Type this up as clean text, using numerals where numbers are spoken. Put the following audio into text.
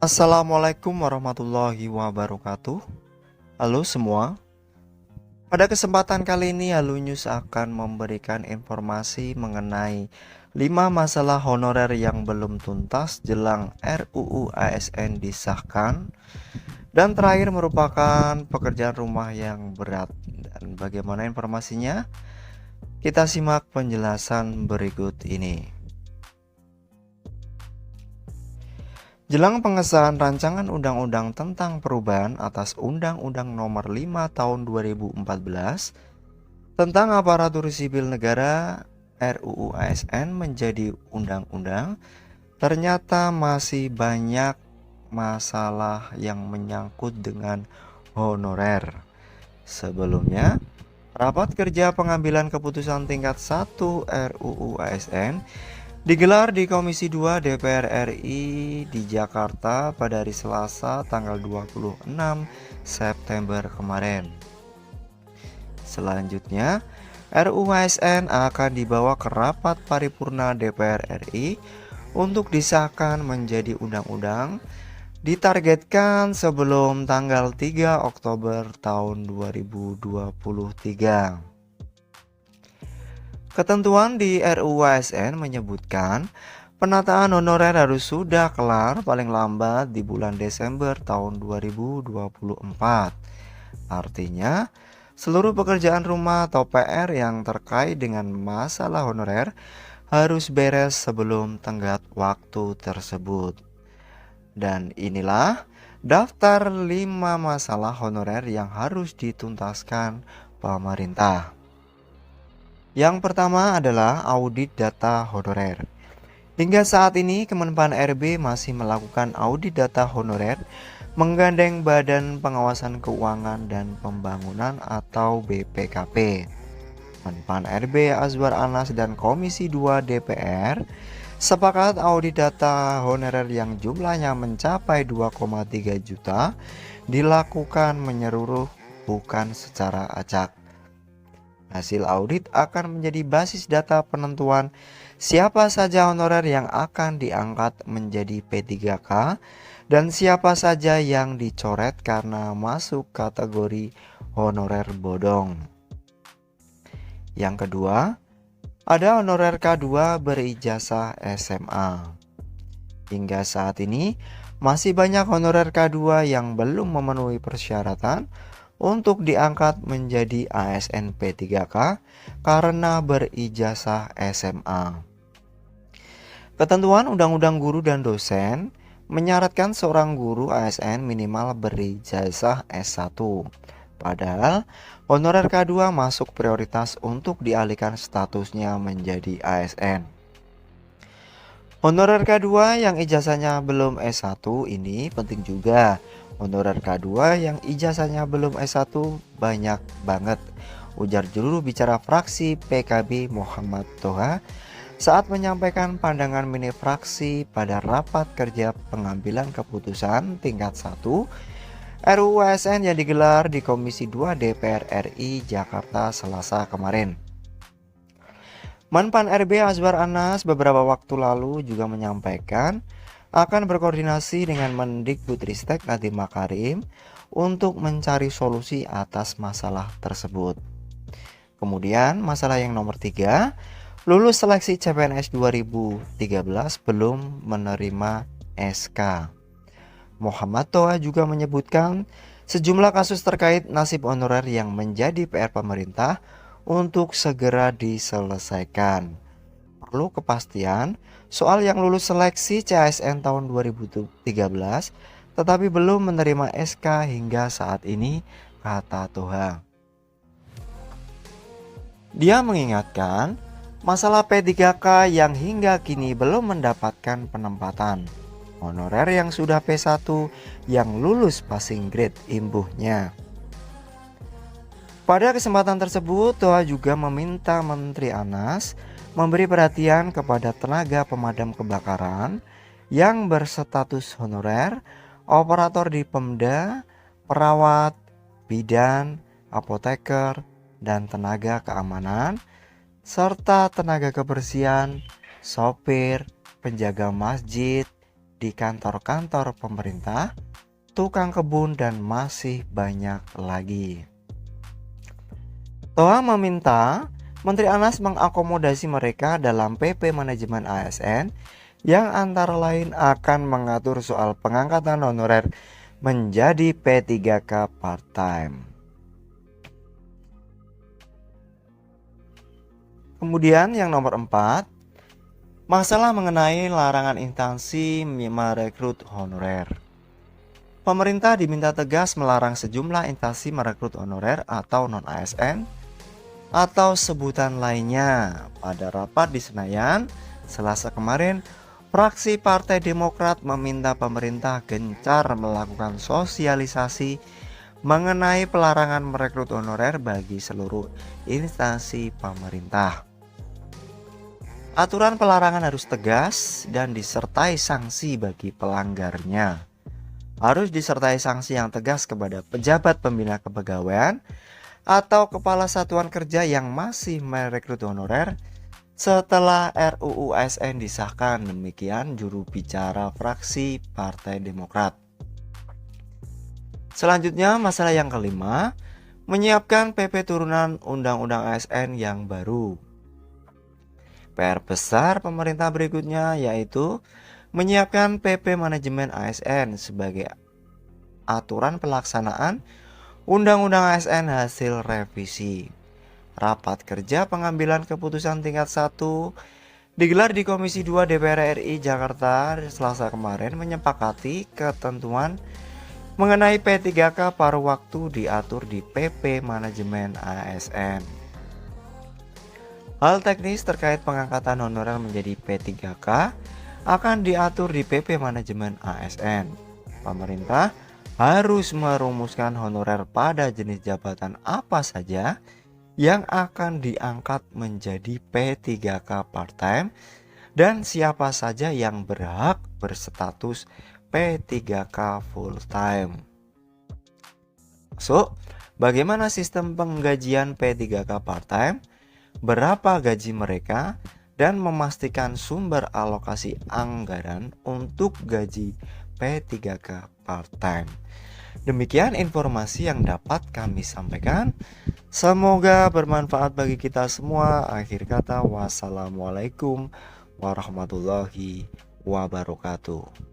Assalamualaikum warahmatullahi wabarakatuh. Halo semua. Pada kesempatan kali ini Halo News akan memberikan informasi mengenai 5 masalah honorer yang belum tuntas jelang RUU ASN disahkan. Dan terakhir merupakan pekerjaan rumah yang berat. Dan bagaimana informasinya? Kita simak penjelasan berikut ini. Jelang pengesahan rancangan undang-undang tentang perubahan atas Undang-Undang Nomor 5 Tahun 2014 tentang aparatur sipil negara RUU ASN menjadi undang-undang, ternyata masih banyak masalah yang menyangkut dengan honorer. Sebelumnya, rapat kerja pengambilan keputusan tingkat 1 RUU ASN digelar di Komisi 2 DPR RI di Jakarta pada hari Selasa tanggal 26 September kemarin. Selanjutnya, RUU ASN akan dibawa ke rapat paripurna DPR RI untuk disahkan menjadi undang-undang, ditargetkan sebelum tanggal 3 Oktober tahun 2023. Ketentuan di RUU ASN menyebutkan penataan honorer harus sudah kelar paling lambat di bulan Desember tahun 2024. Artinya, seluruh pekerjaan rumah atau PR yang terkait dengan masalah honorer harus beres sebelum tenggat waktu tersebut. Dan inilah daftar 5 masalah honorer yang harus dituntaskan pemerintah. Yang pertama adalah audit data honorer. Hingga saat ini Kemenpan RB masih melakukan audit data honorer menggandeng Badan Pengawasan Keuangan dan Pembangunan atau BPKP. Menpan RB Azwar Anas dan Komisi 2 DPR sepakat audit data honorer yang jumlahnya mencapai 2,3 juta dilakukan menyeluruh, bukan secara acak. Hasil audit akan menjadi basis data penentuan siapa saja honorer yang akan diangkat menjadi P3K dan siapa saja yang dicoret karena masuk kategori honorer bodong. Yang kedua, ada honorer K2 berijazah SMA. Hingga saat ini masih banyak honorer K2 yang belum memenuhi persyaratan untuk diangkat menjadi ASN P3K karena berijazah SMA. Ketentuan Undang-Undang Guru dan Dosen menyaratkan seorang guru ASN minimal berijazah S1. Padahal honorer K2 masuk prioritas untuk dialihkan statusnya menjadi ASN. Honorer K2 yang ijazahnya belum S1 ini penting juga. Honorer K2 yang ijazahnya belum S1 banyak banget, ujar juru bicara fraksi PKB Muhammad Toha saat menyampaikan pandangan mini fraksi pada rapat kerja pengambilan keputusan tingkat 1 RUU ASN yang digelar di Komisi 2 DPR RI Jakarta Selasa kemarin. Menpan RB Azwar Anas beberapa waktu lalu juga menyampaikan akan berkoordinasi dengan Mendikbudristek Nadiem Makarim untuk mencari solusi atas masalah tersebut. Kemudian masalah yang nomor 3, lulus seleksi CPNS 2013 belum menerima SK. Muhammad Toha juga menyebutkan sejumlah kasus terkait nasib honorer yang menjadi PR pemerintah untuk segera diselesaikan. Perlu kepastian soal yang lulus seleksi CASN tahun 2013 tetapi belum menerima SK hingga saat ini, kata Toha. Dia mengingatkan masalah P3K yang hingga kini belum mendapatkan penempatan, honorer yang sudah P1 yang lulus passing grade imbuhnya. Pada kesempatan tersebut, Toha juga meminta Menteri Anas memberi perhatian kepada tenaga pemadam kebakaran yang berstatus honorer, operator di Pemda, perawat, bidan, apoteker, dan tenaga keamanan, serta tenaga kebersihan, sopir, penjaga masjid, di kantor-kantor pemerintah, tukang kebun, dan masih banyak lagi. Toa meminta Menteri Anas mengakomodasi mereka dalam PP Manajemen ASN yang antara lain akan mengatur soal pengangkatan honorer menjadi P3K part-time. Kemudian yang nomor 4, masalah mengenai larangan instansi merekrut honorer. Pemerintah diminta tegas melarang sejumlah instansi merekrut honorer atau non-ASN atau sebutan lainnya. Pada rapat di Senayan, Selasa kemarin, fraksi Partai Demokrat meminta pemerintah gencar melakukan sosialisasi mengenai pelarangan merekrut honorer bagi seluruh instansi pemerintah. Aturan pelarangan harus tegas dan disertai sanksi bagi pelanggarnya. Harus disertai sanksi yang tegas kepada pejabat pembina kepegawaian atau kepala satuan kerja yang masih merekrut honorer setelah RUU ASN disahkan. Demikian juru bicara fraksi Partai Demokrat. Selanjutnya masalah yang kelima, menyiapkan PP turunan Undang-Undang ASN yang baru. PR besar pemerintah berikutnya yaitu menyiapkan PP Manajemen ASN sebagai aturan pelaksanaan Undang-Undang ASN hasil revisi. Rapat kerja pengambilan keputusan tingkat 1 digelar di Komisi 2 DPR RI Jakarta Selasa kemarin menyepakati ketentuan mengenai P3K paruh waktu diatur di PP Manajemen ASN. Hal teknis terkait pengangkatan honorer menjadi P3K akan diatur di PP Manajemen ASN. Pemerintah harus merumuskan honorer pada jenis jabatan apa saja yang akan diangkat menjadi P3K part-time dan siapa saja yang berhak berstatus P3K full-time. So, bagaimana sistem penggajian P3K part-time? Berapa gaji mereka? Dan memastikan sumber alokasi anggaran untuk gaji P3K part-time. Demikian informasi yang dapat kami sampaikan. Semoga bermanfaat bagi kita semua. Akhir kata, wassalamualaikum warahmatullahi wabarakatuh.